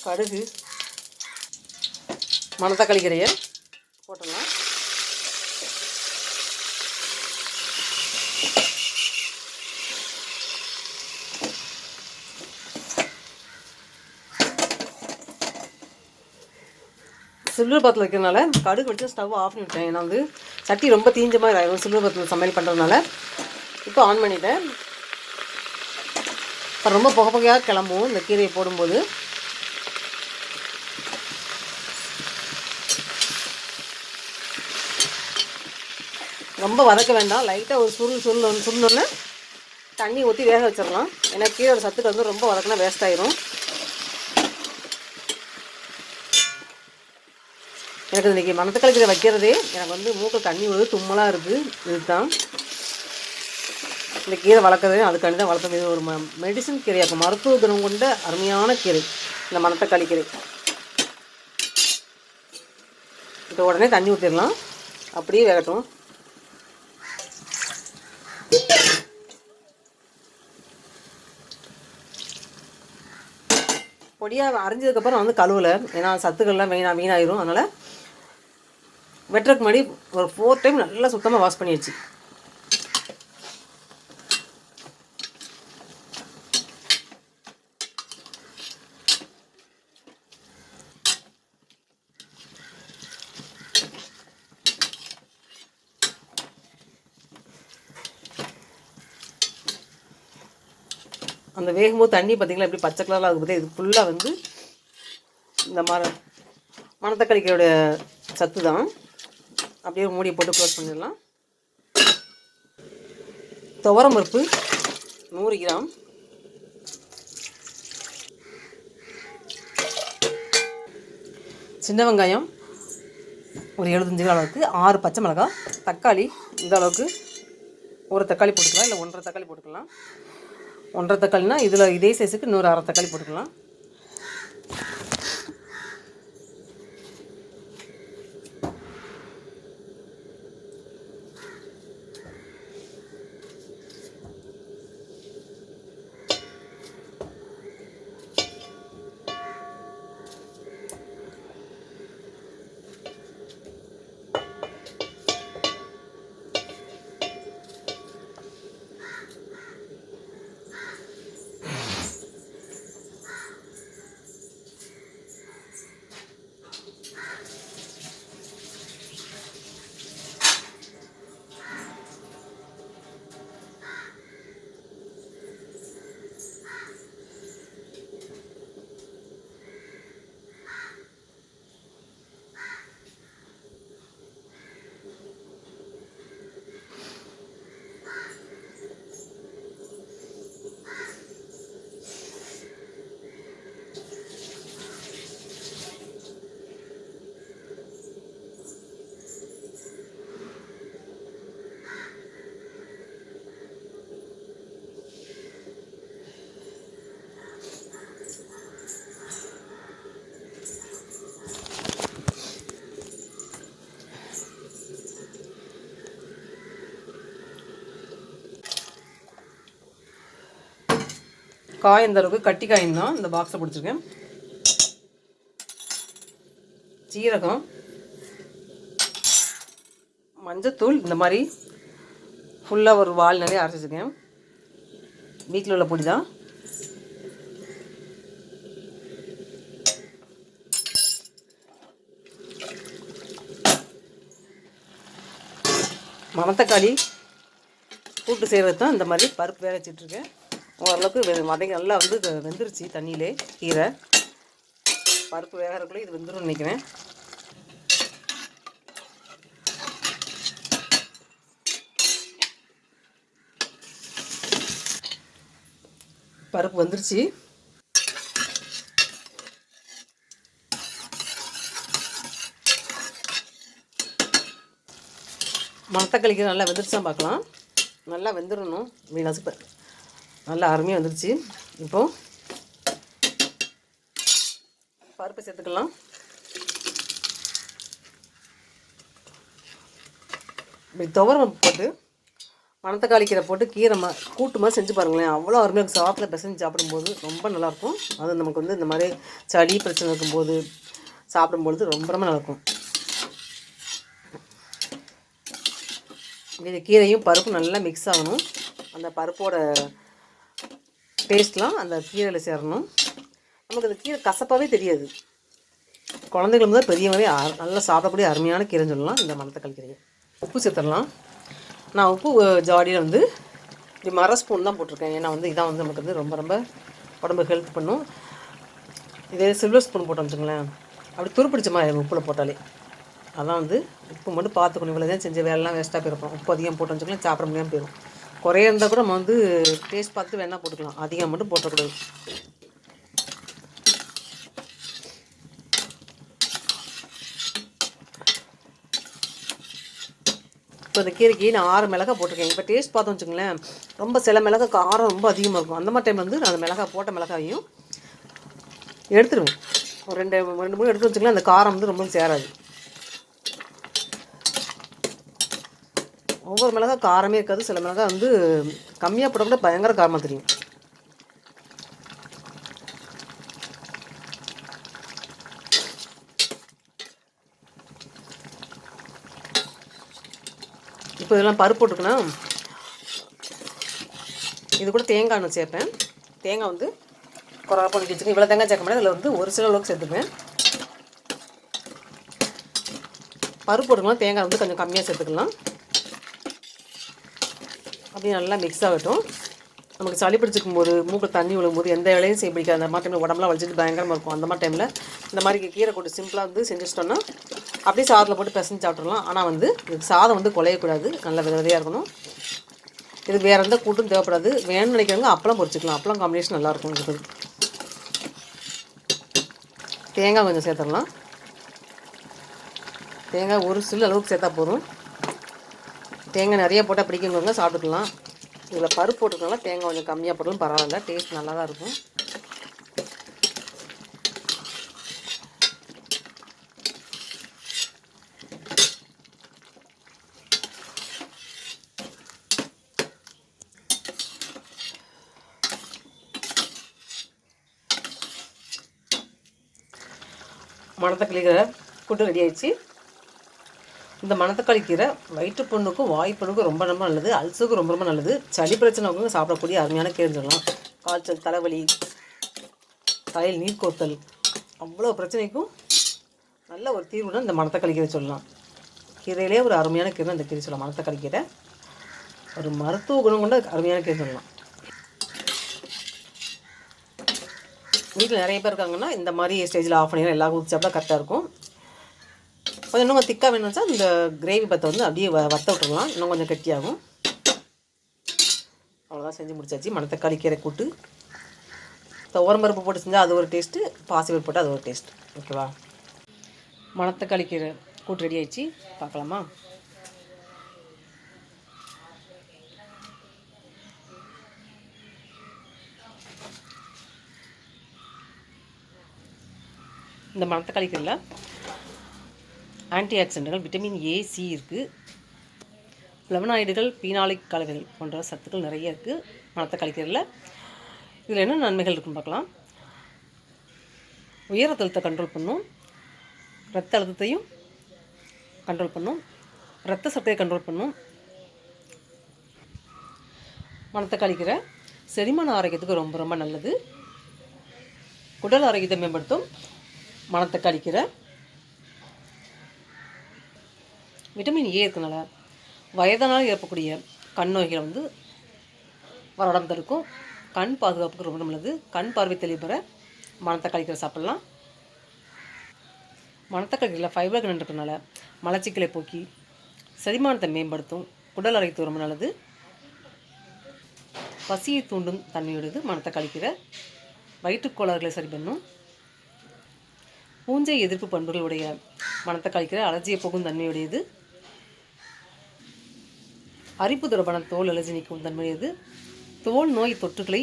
கடுகு, மணத்தக்காளி கீரையை போட்டுடலாம். சில்வர் பாத்தில் வைக்கிறதுனால கடுகு வச்சு ஸ்டவ் ஆஃப் பண்ணி விட்டேன். ஏன்னா வந்து சட்டி ரொம்ப தீஞ்ச மாதிரி ஆயிடும் சில்வர் பாத்தில் சமையல் பண்ணுறதுனால. இப்போ ஆன் பண்ணிவிட்டேன். இப்போ ரொம்ப புகை புகையாக கிளம்பும் இந்த கீரையை போடும்போது. ரொம்ப வதக்க வேண்டாம், லைட்டாக ஒரு சுருளோன்னே தண்ணி ஊற்றி வேக வச்சிடலாம். ஏன்னா கீரையோட சத்துக்கு வந்து ரொம்ப வதக்கினா வேஸ்ட் ஆயிரும். எனக்கு இன்றைக்கி மணத்தக்காளி கீரை வைக்கிறதே எனக்கு வந்து மூக்கில் தண்ணி வருது, தும்மலாக இருக்குது. இதுதான் இந்த கீரை வளர்க்குறது, அதுக்காண்டி தான் வளர்த்தது. இது ஒரு மெடிசன் கீரையாக இருக்கும், மருத்துவ குணம் கொண்ட அருமையான கீரை இந்த மணத்தக்காளி கீரை. இப்போ உடனே தண்ணி ஊற்றிடலாம், அப்படியே வேகட்டும். பொடியாக அரைஞ்சதுக்கப்புறம் வந்து கழுவலை, ஏன்னா சத்துக்கள்லாம் வீணாயிரும். அதனால் வெட்டுறதுக்கு முன்னாடி ஒரு 4 டைம் நல்லா சுத்தமாக வாஷ் பண்ணிடுச்சு. அந்த வேகும்போது தண்ணி பார்த்திங்களா எப்படி பச்சை கலரில் ஆகும்போது, இது ஃபுல்லாக வந்து இந்த மணத்தக்காளிக்கையோடைய சத்து தான். அப்படியே மூடி போட்டு க்ளோஸ் பண்ணிடலாம். துவரம் பருப்பு 100 கிராம், சின்ன வெங்காயம் ஒரு 75 கிராம் அளவுக்கு, 6 பச்சை மிளகாய், தக்காளி இந்த அளவுக்கு, ஒரு தக்காளி போட்டுக்கலாம், இல்லை 1.5 தக்காளி போட்டுக்கலாம். 1.5 தக்காளினா இதில் இதே சைஸுக்கு இன்னொரு 1/2 தக்காளி போட்டுக்கலாம். காய் இந்த அளவுக்கு கட்டி காயும் தான் இந்த பாக்ஸை பிடிச்சிருக்கேன். சீரகம், மஞ்சத்தூள் இந்த மாதிரி ஃபுல்லாக ஒரு வால் நிறைய அரைச்சி வச்சுருக்கேன். வீட்டில் உள்ள பொடி தான். மணத்தக்காளி கூட்டு செய்கிறது தான் இந்த மாதிரி பருப்பு வேக வச்சிட்ருக்கேன். ஓரளவுக்கு வதங்கி நல்லா வந்து வெந்துருச்சு தண்ணியிலே. கீரை பருப்பு வேகிறக்குள்ளே இது வெந்துடும் நினைக்கிறேன். பருப்பு வந்துருச்சு. மணத்தக்காளிக்கு நல்லா வெந்துருச்சான் பார்க்கலாம். நல்லா வெந்துடணும். வீணாசு நல்லா அருமையாக வந்துருச்சு. இப்போது பருப்பு சேர்த்துக்கலாம். இப்படி துவரம் போட்டு மணத்தக்காளி கீரை போட்டு கீரை கூட்டு மாதிரி செஞ்சு பாருங்களேன், அவ்வளோ அருமையாக சாப்பிட பிசைஞ்சு சாப்பிடும்போது ரொம்ப நல்லாயிருக்கும். அது நமக்கு வந்து இந்த மாதிரி சளி பிரச்சனை இருக்கும்போது சாப்பிடும்பொழுது ரொம்ப ரொம்ப நல்லாயிருக்கும். இது கீரையும் பருப்பும் நல்லா மிக்ஸ் ஆகணும். அந்த பருப்போட டேஸ்ட்லாம் அந்த கீரையில் சேரணும். நமக்கு அந்த கீரை கசப்பாகவே தெரியாது. குழந்தைகளும் தான் பெரியவங்களே நல்லா சாப்பிடக்கூடிய அருமையான கீரைன்னு சொல்லலாம் இந்த மணத்தக்காளி கீரையை. உப்பு சேர்த்துடலாம். நான் உப்பு ஜாடியில் வந்து இப்படி மர ஸ்பூன் தான் போட்டிருக்கேன். ஏன்னா வந்து இதான் வந்து நமக்கு வந்து ரொம்ப ரொம்ப உடம்பு ஹெல்த் பண்ணும். இதே சில்வர் ஸ்பூன் போட்டோம் வச்சுங்களேன், அப்படி துருப்பிடிச்ச மாதிரி உப்பில் போட்டாலே. அதான் வந்து உப்பு மட்டும் பார்த்துக்கணும். இவ்வளோ தான் செஞ்ச வேலைலாம் வேஸ்ட்டாக போயிருப்போம். உப்பு அதிகம் போட்டோம் வச்சுக்கலாம், சாப்பிட முடியாமல் போயிடும். குறைய இருந்தால் கூட நம்ம வந்து டேஸ்ட் பார்த்து வேணால் போட்டுக்கலாம், அதிகம் மட்டும் போட்டக்கூடாது. இப்போ இந்த கீரைக்கு நான் 6 மிளகாய் போட்டிருக்கேன். இப்போ டேஸ்ட் பார்த்தோம் வச்சுங்களேன், ரொம்ப சில மிளகாய் காரம் ரொம்ப அதிகமாக இருக்கும். அந்த மாதிரி டைம் வந்து நான் அந்த மிளகாய் போட்ட மிளகாயும் எடுத்துடுவேன். ஒரு 2-3 எடுத்து வச்சுக்கலாம், அந்த காரம் வந்து ரொம்ப சேராது. ஒவ்வொரு மிளகாய் காரமே இருக்காது. சில மிளகாய் வந்து கம்மியாக போட கூட பயங்கர காரமாக தெரியும். இப்போ இதெல்லாம் பருப்பு போட்டுக்கனா, இது கூட தேங்காய் நான் சேர்ப்பேன். தேங்காய் வந்து குறை பண்ணி வச்சுக்கேன். இவ்வளோ தேங்காய் சேர்க்க முடியாது, அதில் வந்து ஒரு சில அளவுக்கு சேர்த்துப்பேன். பருப்பு போட்டுக்கலாம், தேங்காய் வந்து கொஞ்சம் கம்மியாக சேர்த்துக்கலாம். அப்படியே நல்லா மிக்ஸ் ஆகட்டும். நமக்கு சளி பிடிச்சிக்கும் போது, மூக்கு தண்ணி விழும்போது, எந்த வேலையும் செய்ய பிடிக்காது. அந்த மாதிரி டைமில் உடம்புலாம் வலிச்சிட்டு பயங்கரமாக இருக்கும். அந்த மாதிரி டைமில் இந்த மாதிரி கீரை போட்டு சிம்பிளாக வந்து செஞ்சுட்டோன்னா அப்படியே சாதத்தில் போட்டு பிசைஞ்சு சாப்பிட்றலாம். ஆனால் வந்து இதுக்கு சாதம் வந்து குலையக்கூடாது, நல்ல விதையாக இருக்கணும். இது வேறு எந்த கூட்டும் தேவைப்படாது. வேணும்னு நினைக்கிறவங்க அப்பளம் பொரிச்சிக்கலாம். அப்பளம் காம்பினேஷன் நல்லாயிருக்கும். இதுக்கு தேங்காய் கொஞ்சம் சேர்த்துடலாம். தேங்காய் ஒரு சில்லு அளவுக்கு சேர்த்தா போதும். தேங்காய் நிறைய போட்டால் பிடிக்குங்க, சாப்பிட்டுக்கலாம். இதில் பருப்பு போட்டுக்கலாம், தேங்காய் கொஞ்சம் கம்மியாக போட்டாலும் பரவாயில்ல, டேஸ்ட் நல்லா தான் இருக்கும். மணத்தக்காளி கீரை கூட்டு ரெடி ஆயிடுச்சு. இந்த மணத்தக்காளி கீரை வயிற்றுப்புண்ணுக்கும் வாய்ப்புண்ணுக்கும் ரொம்ப ரொம்ப நல்லது. அல்சருக்கும் ரொம்ப ரொம்ப நல்லது. சளி பிரச்சனைக்கும் சாப்பிடக்கூடிய அருமையான கீரைன்னு சொல்லலாம். காய்ச்சல், தலைவலி, தலையில் நீர் கோத்தல், அவ்வளோ பிரச்சனைக்கும் நல்ல ஒரு தீர்வுடன் இந்த மணத்தக்காளி கீரை சொல்லலாம். கீரையிலே ஒரு அருமையான கீரை இந்த கீரை சொல்லலாம். மணத்தக்காளி கீரை ஒரு மருத்துவ குணம் கொண்ட அருமையான கீரை சொல்லலாம். வீட்டில் நிறைய பேர் இருக்காங்கன்னா இந்த மாதிரி ஸ்டேஜில் ஆஃப் பண்ணிடலாம். எல்லா ஊற்றி சாப்பிட்டா கரெக்டாக இருக்கும். கொஞ்சம் இன்னும் திக்காக வேணும்னா இந்த கிரேவி பத்தை வந்து அப்படியே வற்ற விட்டுறலாம், இன்னும் கொஞ்சம் கெட்டியாகும். அவ்வளோதான், செஞ்சு முடிச்சாச்சு. மணத்தக்காளி கீரை கூட்டு. துவரம்பருப்பு போட்டு செஞ்சால் அது ஒரு டேஸ்ட்டு, பாசிப்பருப்பு போட்டு அது ஒரு டேஸ்ட். ஓகேவா? மணத்தக்காளி கீரை கூட்டு ரெடி ஆயிடுச்சு. பார்க்கலாமா? இந்த மணத்தக்காளி கீரையில் ஆன்டி ஆக்சிடென்ட்கள், விட்டமின் ஏ, சி இருக்குது. ஃப்ளவனாய்டுகள், பீனாலிக் கலவைகள் போன்ற சத்துக்கள் நிறைய இருக்குது மணத்தக்காளி கீரையில். இதில் என்ன நன்மைகள் இருக்குன்னு பார்க்கலாம். உயர் ரத்த அழுத்தத்தை கண்ட்ரோல் பண்ணும், ரத்த அழுத்தத்தையும் கண்ட்ரோல் பண்ணும், ரத்த சத்தையை கண்ட்ரோல் பண்ணும். மணத்தக்காளி கீரை செரிமான ஆரோக்கியத்துக்கு ரொம்ப ரொம்ப நல்லது. குடல் ஆரோக்கியத்தை மேம்படுத்தும் மணத்தக்காளி கீரை. விட்டமின் ஏ இருக்கனால வயதானால் ஏற்படக்கூடிய கண் நோய்களை வந்து வராமல் தடுக்கும். கண் பாதுகாப்புக்கு ரொம்ப நல்லது. கண் பார்வை தெளிவு பெற மணத்தக்காளி கீரை சாப்பிட்லாம். மணத்தக்காளி கீரையில் ஃபைபர் கண்டென்ட் இருக்கனால மலச்சிக்கலை போக்கி செரிமானத்தை மேம்படுத்தும். குடல் ஆரோக்கியத்துக்கு ரொம்ப நல்லது. பசியை தூண்டும் தன்மையுடையது மணத்தக்காளி கீரை. வயிற்றுக்கோளாறுகளை சரி பண்ணும். பூஞ்சை எதிர்ப்பு பண்புகளுடைய மணத்தக்காளி கீரை அலர்ஜியை போக்கும் தன்மையுடையது. அரிப்பு தொடர்பான தோல் அலர்ஜி நீக்கும் தன்மையுடையது. தோல் நோய் தொற்றுகளை